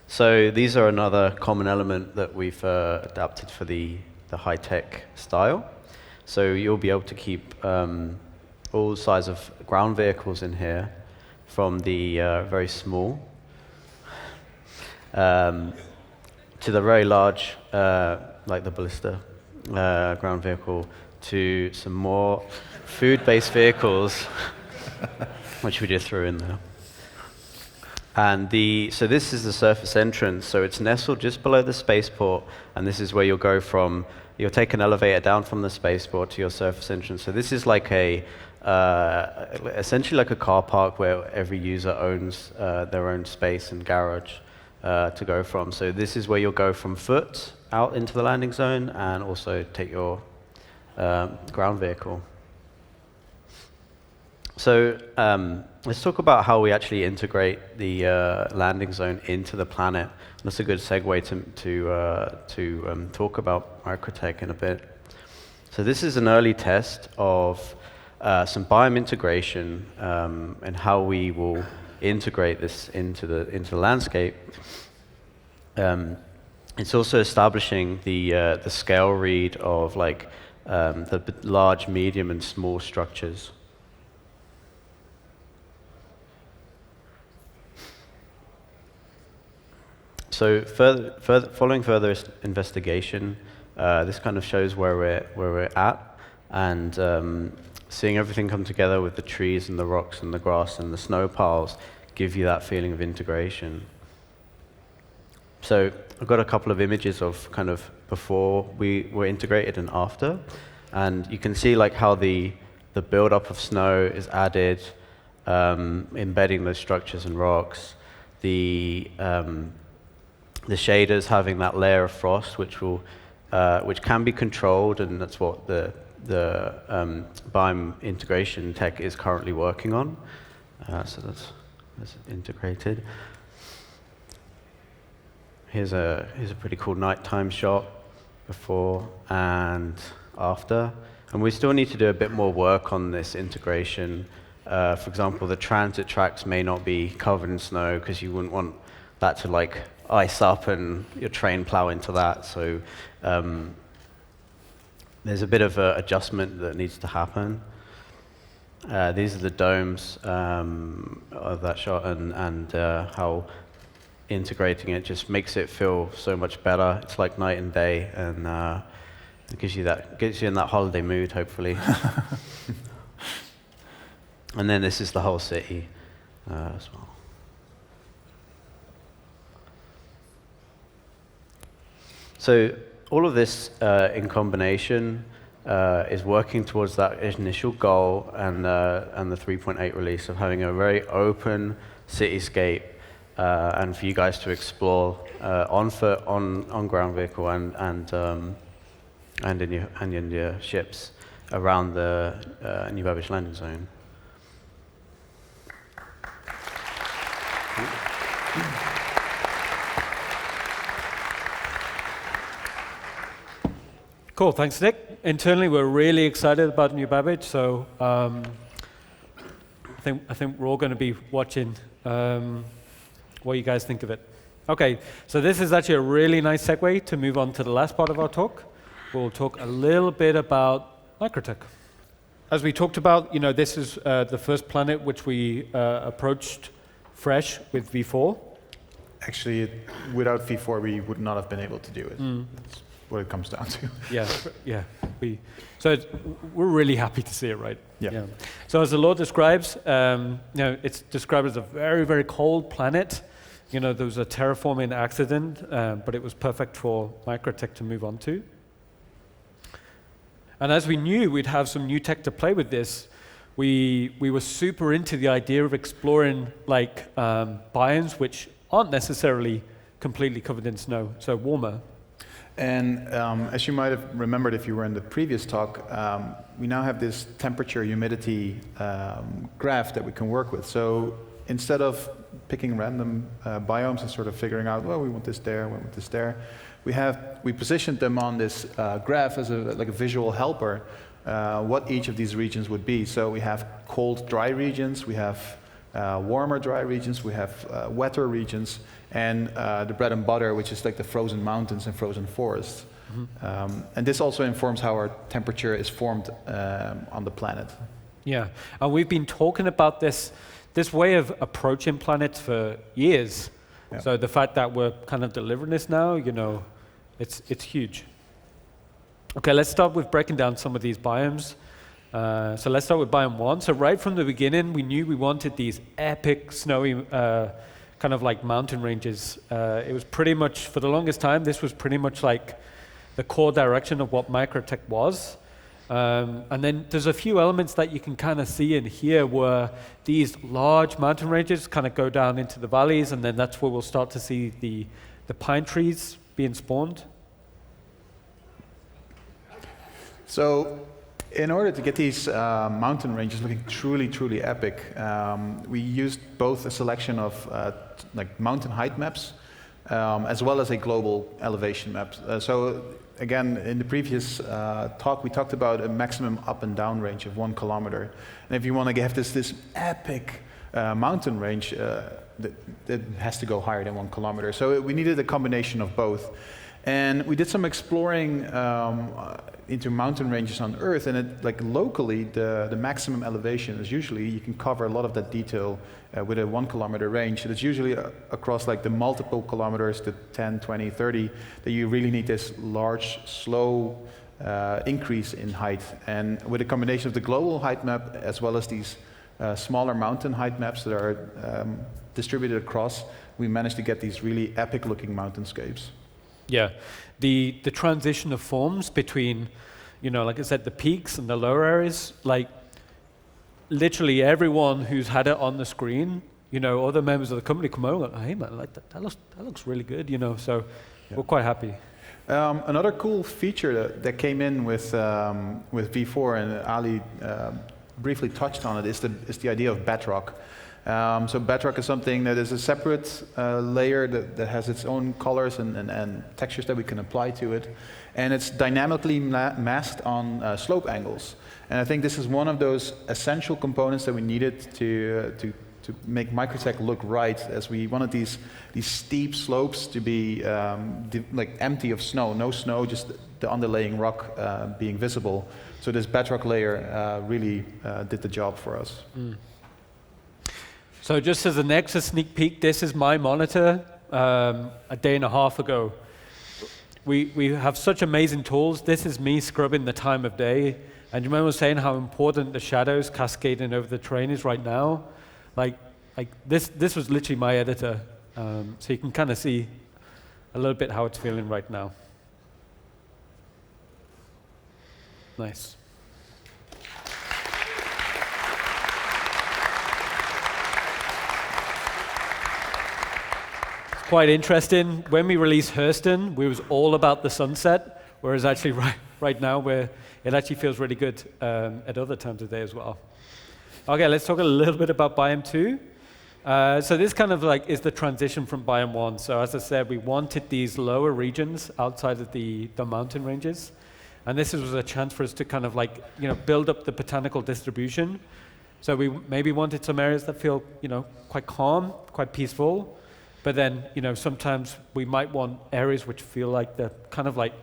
S3: So these are another common element that we've adapted for the high-tech style. So you'll be able to keep all size of ground vehicles in here, from the very small to the very large, like the ballista ground vehicle, to some more food-based vehicles, which we just threw in there. And so this is the surface entrance. So it's nestled just below the spaceport, and this is where you'll go from. You'll take an elevator down from the spaceport to your surface entrance. So this is like essentially like a car park where every user owns their own space and garage to go from. So this is where you'll go from foot out into the landing zone, and also take your ground vehicle. So let's talk about how we actually integrate the landing zone into the planet. That's a good segue to talk about microtech in a bit. So this is an early test of some biome integration and how we will integrate this into the landscape. It's also establishing the scale read of the large, medium, and small structures. So following further investigation, this kind of shows where we're at, and seeing everything come together with the trees and the rocks and the grass and the snow piles give you that feeling of integration. So I've got a couple of images of kind of before we were integrated and after, and you can see like how the build-up of snow is added, embedding those structures and rocks. The shaders having that layer of frost, which can be controlled, and that's what the biome integration tech is currently working on. So that's integrated. Here's a pretty cool nighttime shot before and after, and we still need to do a bit more work on this integration. For example, the transit tracks may not be covered in snow because you wouldn't want that to like ice up and your train plow into that. So there's a bit of adjustment that needs to happen. These are the domes of that shot, and how integrating it just makes it feel so much better. It's like night and day, and it gets you in that holiday mood, hopefully. And then this is the whole city as well. So all of this in combination is working towards that initial goal and the 3.8 release of having a very open cityscape and for you guys to explore on foot, on ground vehicle, and in your ships around the New Babbage landing zone.
S1: Cool, thanks, Nick. Internally, we're really excited about New Babbage, so I think we're all going to be watching what you guys think of it. Okay, so this is actually a really nice segue to move on to the last part of our talk. We'll talk a little bit about microtech. As we talked about, this is the first planet which we approached fresh with V4.
S2: Actually, without V4, we would not have been able to do it. That's what it comes down to.
S1: Yeah. We're really happy to see it, right?
S2: Yeah.
S1: So as the law describes, it's described as a very, very cold planet. There was a terraforming accident, but it was perfect for microtech to move on to. And as we knew we'd have some new tech to play with this, we were super into the idea of exploring biomes which aren't necessarily completely covered in snow, so warmer.
S2: And as you might have remembered if you were in the previous talk, we now have this temperature humidity graph that we can work with. So instead of picking random biomes and sort of figuring out, well, we want this there, we want this there, we positioned them on this graph as a visual helper, what each of these regions would be. So we have cold, dry regions, we have warmer, dry regions, we have wetter regions, and the bread and butter, which is like the frozen mountains and frozen forests. Mm-hmm. And this also informs how our temperature is formed on the planet. Yeah,
S1: and we've been talking about this way of approaching planets for years. Yeah. So the fact that we're kind of delivering this now, it's huge. Okay, let's start with breaking down some of these biomes. So let's start with biome 1. So right from the beginning, we knew we wanted these epic, snowy, kind of like mountain ranges. It was pretty much, for the longest time, this was pretty much like the core direction of what microtech was. And then there's a few elements that you can kind of see in here where these large mountain ranges kind of go down into the valleys, and then that's where we'll start to see the pine trees being spawned.
S2: So in order to get these mountain ranges looking truly, truly epic, we used both a selection of mountain height maps as well as a global elevation map. So again, in the previous talk, we talked about a maximum up and down range of 1 kilometer. And if you want to have this epic mountain range, that has to go higher than 1 kilometer. So we needed a combination of both. And we did some exploring into mountain ranges on Earth, and locally, the maximum elevation is usually, you can cover a lot of that detail with a 1 kilometer range. It's usually across the multiple kilometers, the 10, 20, 30, that you really need this large, slow increase in height. And with a combination of the global height map as well as these smaller mountain height maps that are distributed across, we managed to get these really epic looking mountainscapes.
S1: Yeah, the transition of forms between, like I said, the peaks and the lower areas, literally everyone who's had it on the screen, other members of the company come over and go, hey man, that looks really good, so yeah. We're quite happy.
S2: Another cool feature that came in with V4, and Ali briefly touched on it, is the idea of bedrock. So bedrock is something that is a separate layer that has its own colors and textures that we can apply to it. And it's dynamically masked on slope angles. And I think this is one of those essential components that we needed to make microtech look right, as we wanted these steep slopes to be empty of snow. No snow, just the underlaying rock being visible. So this bedrock layer really did the job for us. Mm.
S1: So just as an extra sneak peek, this is my monitor a day and a half ago. We have such amazing tools. This is me scrubbing the time of day And you remember saying how important the shadows cascading over the terrain is right now? Like this was literally my editor. So you can kind of see a little bit how it's feeling right now. Nice. It's quite interesting. When we released Hurston, we was all about the sunset, whereas actually right now it actually feels really good at other times of day as well. Okay, let's talk a little bit about Biome 2. So this kind of like is the transition from Biome 1. So as I said, we wanted these lower regions outside of the mountain ranges. And this was a chance for us to kind of like, build up the botanical distribution. So we maybe wanted some areas that feel, quite calm, quite peaceful. But then, sometimes we might want areas which feel like they're kind of like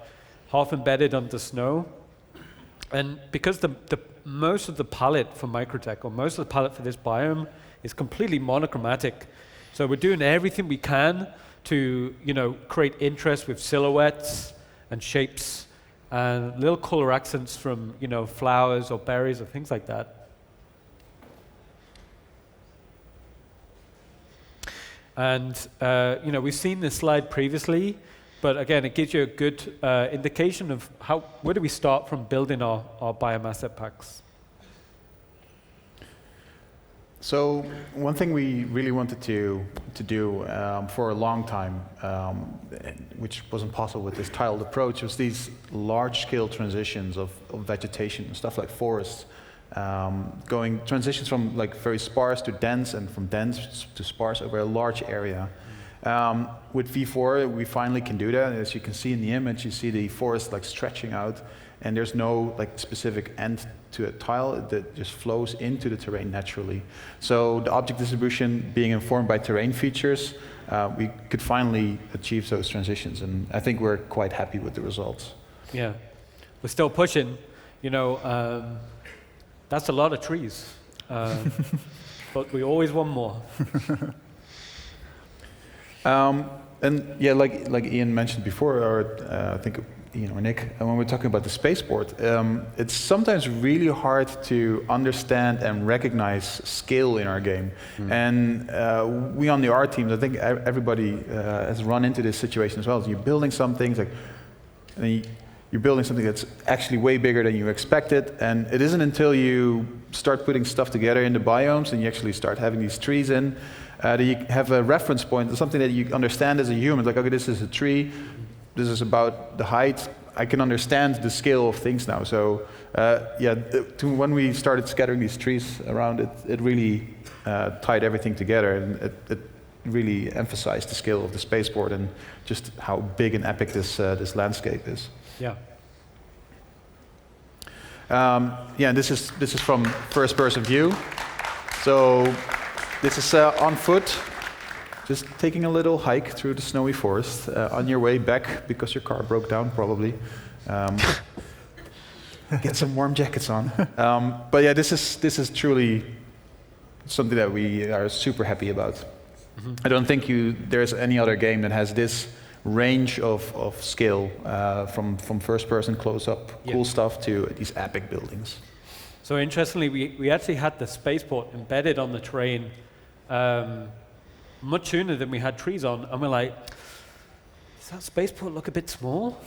S1: half embedded under snow. And because the most of the palette for microtech, or most of the palette for this biome, is completely monochromatic. So we're doing everything we can to, create interest with silhouettes and shapes and little color accents from, flowers or berries or things like that. And, we've seen this slide previously, but again, it gives you a good indication of where do we start from building our biome asset packs.
S2: So one thing we really wanted to do for a long time, which wasn't possible with this tiled approach, was these large-scale transitions of vegetation, stuff like forests, transitions from like very sparse to dense, and from dense to sparse over a large area. With V4, we finally can do that. As you can see in the image, you see the forest like stretching out, and there's no like specific end to a tile that just flows into the terrain naturally. So the object distribution being informed by terrain features, we could finally achieve those transitions, and I think we're quite happy with the results.
S1: Yeah, we're still pushing. That's a lot of trees, but we always want more.
S2: And yeah, like Ian mentioned before, or I think Ian or Nick, when we're talking about the spaceport, it's sometimes really hard to understand and recognize scale in our game. And we on the art teams, I think everybody has run into this situation as well. So you're building something, you're building something that's actually way bigger than you expected, and it isn't until you start putting stuff together in the biomes and you actually start having these trees in, that you have a reference point, something that you understand as a human. Like, okay, this is a tree, this is about the height. I can understand the scale of things now. So when we started scattering these trees around, it really tied everything together, and it really emphasized the scale of the spaceport and just how big and epic this landscape is.
S1: Yeah.
S2: This is from first-person view. So this is on foot, just taking a little hike through the snowy forest on your way back because your car broke down, probably. Get some warm jackets on. But yeah, this is truly something that we are super happy about. Mm-hmm. I don't think there's any other game that has this range of scale, from first-person close-up cool stuff to these epic buildings.
S1: So interestingly, we actually had the spaceport embedded on the terrain much sooner than we had trees on, and we're like, does that spaceport look a bit small?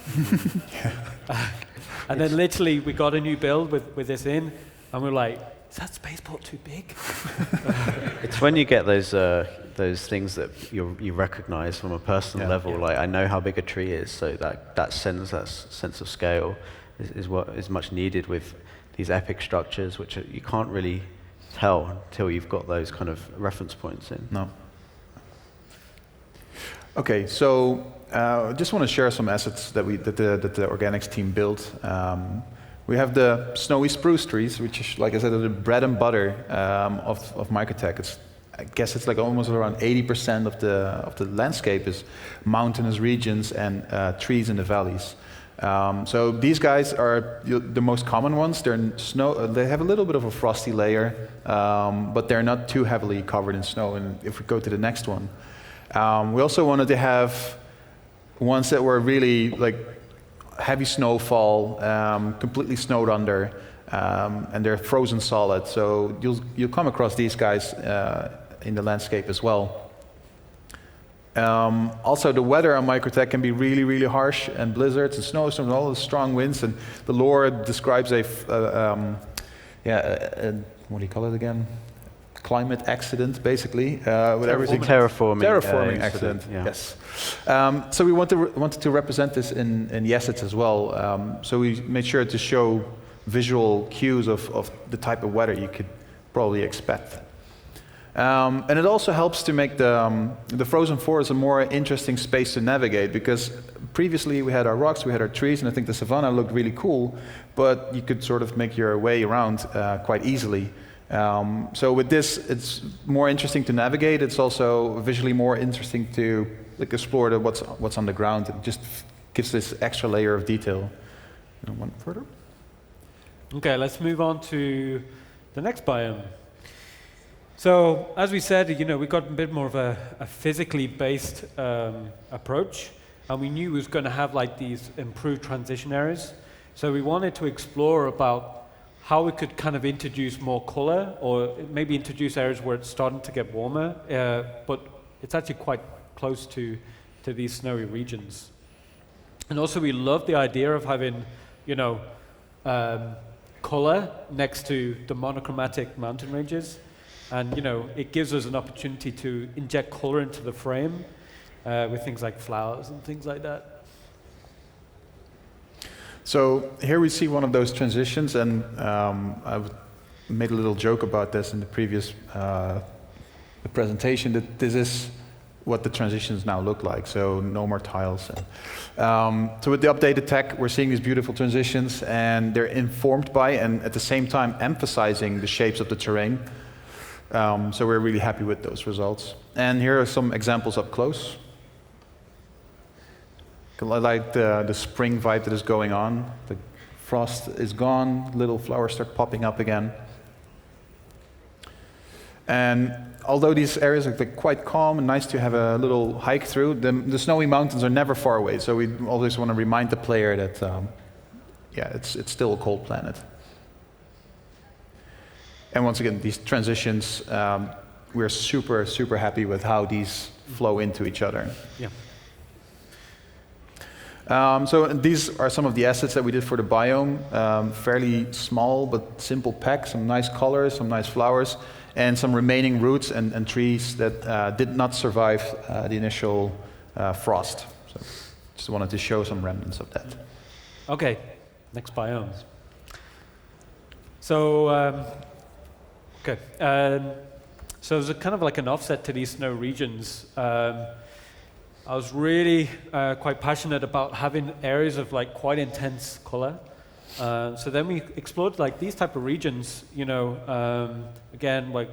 S1: And then literally we got a new build with this in, and we're like, is that spaceport too big?
S3: It's when you get those things that you recognize from a personal level. Like, I know how big a tree is, so that sense of scale is what is much needed with these epic structures, which you can't really tell until you've got those kind of reference points in.
S2: No. Okay, so just want to share some assets that the organics team built. We have the snowy spruce trees, which is, like I said, the bread and butter of microtech. I guess it's like almost around 80% of the landscape is mountainous regions and trees in the valleys. So these guys are the most common ones. They have a little bit of a frosty layer, but they're not too heavily covered in snow. And if we go to the next one, we also wanted to have ones that were really like heavy snowfall, completely snowed under, and they're frozen solid. So you'll come across these guys in the landscape as well. Also, the weather on microtech can be really, really harsh, and blizzards and snowstorms, all the strong winds. And the lore describes what do you call it again? Climate accident, basically. With everything.
S3: Terraforming
S2: accident.
S3: Yeah.
S2: Yes. So we wanted to represent this in the assets as well. So we made sure to show visual cues of the type of weather you could probably expect. And it also helps to make the frozen forest a more interesting space to navigate, because previously we had our rocks, we had our trees, and I think the savanna looked really cool, but you could sort of make your way around quite easily. So with this, it's more interesting to navigate. It's also visually more interesting to explore what's on the ground. It just gives this extra layer of detail. One further.
S1: Okay, let's move on to the next biome. So, as we said, we got a bit more of a physically based approach, and we knew we was going to have these improved transition areas. So we wanted to explore about how we could kind of introduce more color, or maybe introduce areas where it's starting to get warmer, but it's actually quite close to these snowy regions. And also we love the idea of having, color next to the monochromatic mountain ranges. And it gives us an opportunity to inject color into the frame with things like flowers and things like that.
S2: So here we see one of those transitions, and I made a little joke about this in the previous presentation, that this is what the transitions now look like, so no more tiles. So with the updated tech, we're seeing these beautiful transitions, and they're informed by and at the same time emphasizing the shapes of the terrain. So we're really happy with those results. And here are some examples up close. I like the spring vibe that is going on. The frost is gone, little flowers start popping up again. And although these areas are quite calm and nice to have a little hike through, the snowy mountains are never far away. So we always want to remind the player that, it's still a cold planet. And once again, these transitions, we're super, super happy with how these flow into each other.
S1: Yeah.
S2: So these are some of the assets that we did for the biome. Fairly small but simple pack, some nice colors, some nice flowers, and some remaining roots and trees that did not survive the initial frost. So just wanted to show some remnants of that.
S1: Okay, next biome. So, so there's kind of like an offset to these snow regions. I was really quite passionate about having areas of quite intense color. So then we explored these type of regions, again,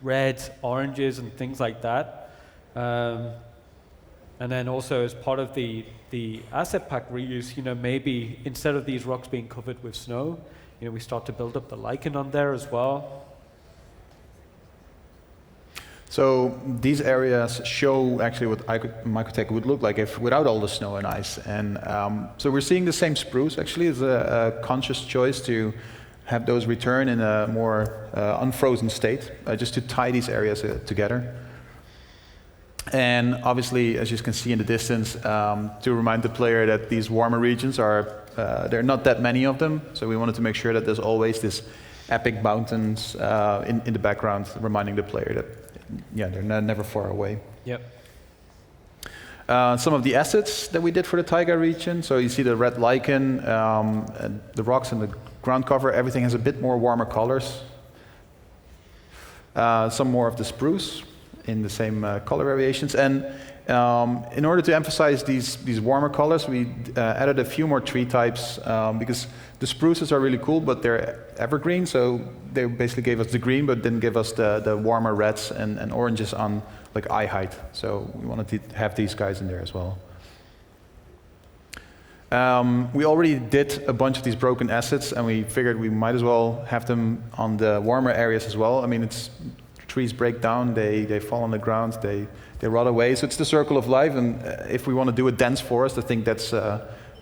S1: reds, oranges, and things like that. And then also as part of the asset pack reuse, maybe instead of these rocks being covered with snow, we start to build up the lichen on there as well.
S2: So these areas show actually what microtech would look like if without all the snow and ice. And so we're seeing the same spruce. Actually, it's a conscious choice to have those return in a more unfrozen state, just to tie these areas together. And obviously, as you can see in the distance, to remind the player that these warmer regions there are not that many of them. So we wanted to make sure that there's always this epic mountains in the background, reminding the player that they're never far away.
S1: Yep.
S2: Some of the assets that we did for the taiga region. So you see the red lichen, and the rocks and the ground cover. Everything has a bit more warmer colors. Some more of the spruce in the same color variations. And in order to emphasize these warmer colors, we added a few more tree types because the spruces are really cool, but they're evergreen, so they basically gave us the green, but didn't give us the warmer reds and oranges on eye height. So we wanted to have these guys in there as well. We already did a bunch of these broken assets, and we figured we might as well have them on the warmer areas as well. I mean, trees break down, they fall on the ground, they rot away. So it's the circle of life, and if we want to do a dense forest, I think that's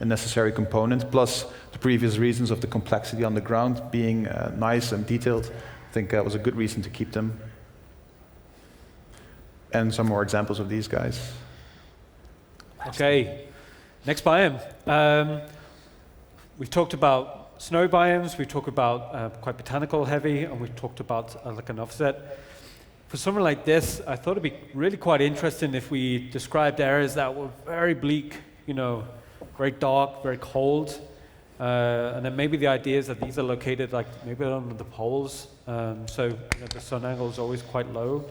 S2: a necessary component, plus the previous reasons of the complexity on the ground being nice and detailed. I think that was a good reason to keep them. And some more examples of these guys.
S1: Okay, next biome. We've talked about snow biomes, we've talked about quite botanical heavy, and we've talked about like an offset. For somewhere like this, I thought it'd be really quite interesting if we described areas that were very bleak, you know, very dark, very cold, and then maybe the idea is that these are located like maybe on the poles, so you know, the sun angle is always quite low.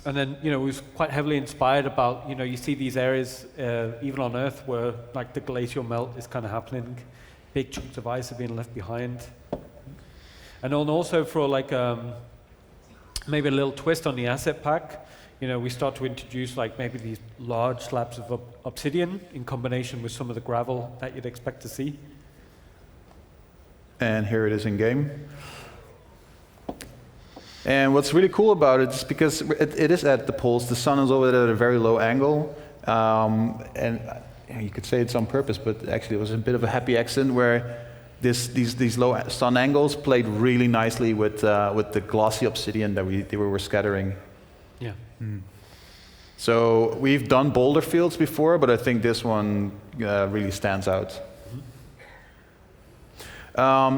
S1: And then, you know, it was quite heavily inspired about, you know, you see these areas even on Earth where like the glacial melt is kind of happening, big chunks of ice are being left behind. And then also for like maybe a little twist on the asset pack, you know, we start to introduce like maybe these large slabs of obsidian in combination with some of the gravel that you'd expect to see.
S2: And here it is in game. And what's really cool about it is because it is at the poles, the sun is over at a very low angle, and you could say it's on purpose, but actually it was a bit of a happy accident where these low sun angles played really nicely with the glossy obsidian that we were scattering.
S1: Yeah.
S2: Mm. So we've done boulder fields before, but I think this one really stands out.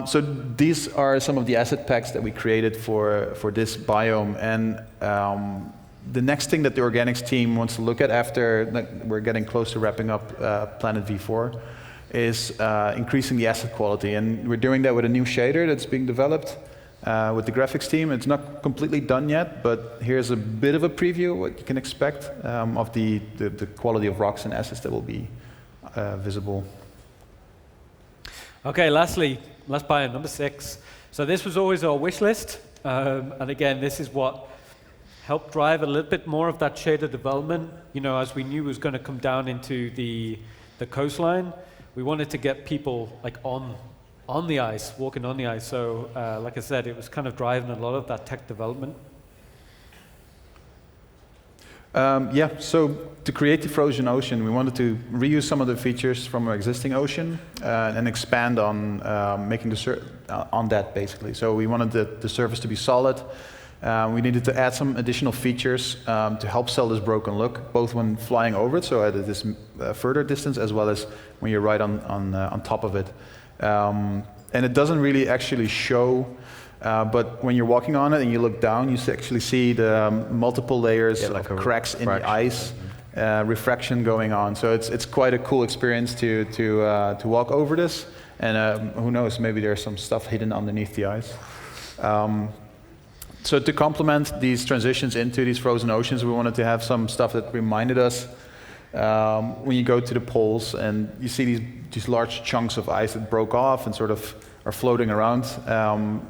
S2: So these are some of the asset packs that we created for this biome, and the next thing that the organics team wants to look at after we're getting close to wrapping up Planet V4 is increasing the asset quality, and we're doing that with a new shader that's being developed with the graphics team. It's not completely done yet, but here's a bit of a preview of what you can expect of the quality of rocks and assets that will be visible.
S1: Okay, last biome, number 6. So this was always our wish list, and again, this is what helped drive a little bit more of that shader development. You know, as we knew it was going to come down into the coastline, we wanted to get people like on the ice, walking on the ice. So, like I said, it was kind of driving a lot of that tech development. So to create the frozen ocean, we wanted to reuse some of the features from our existing ocean and expand on making on that basically. So we wanted the surface to be solid. We needed to add some additional features to help sell this broken look, both when flying over it, so at this further distance, as well as when you're right on top of it. And it doesn't really actually show. But when you're walking on it and you look down, you actually see the multiple layers of cracks in the ice, refraction going on. So it's quite a cool experience to walk over this. And who knows, maybe there's some stuff hidden underneath the ice. So to complement these transitions into these frozen oceans, we wanted to have some stuff that reminded us when you go to the poles and you see these large chunks of ice that broke off and sort of are floating around.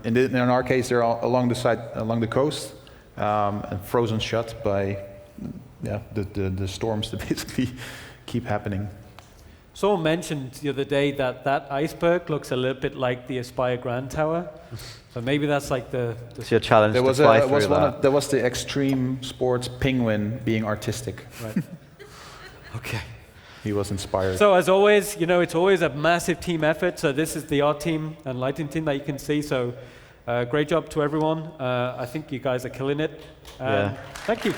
S1: In our case, they're all along the coast, and frozen shut by the storms that basically keep happening. Someone mentioned the other day that iceberg looks a little bit like the Aspire Grand Tower. So maybe that's like
S3: It's your challenge to fly through that.
S2: There was the extreme sports penguin being artistic.
S1: Right. Okay.
S2: He was inspired.
S1: So as always, it's always a massive team effort. So this is the art team and lighting team that you can see. So great job to everyone. I think you guys are killing it.
S3: Yeah.
S1: Thank you.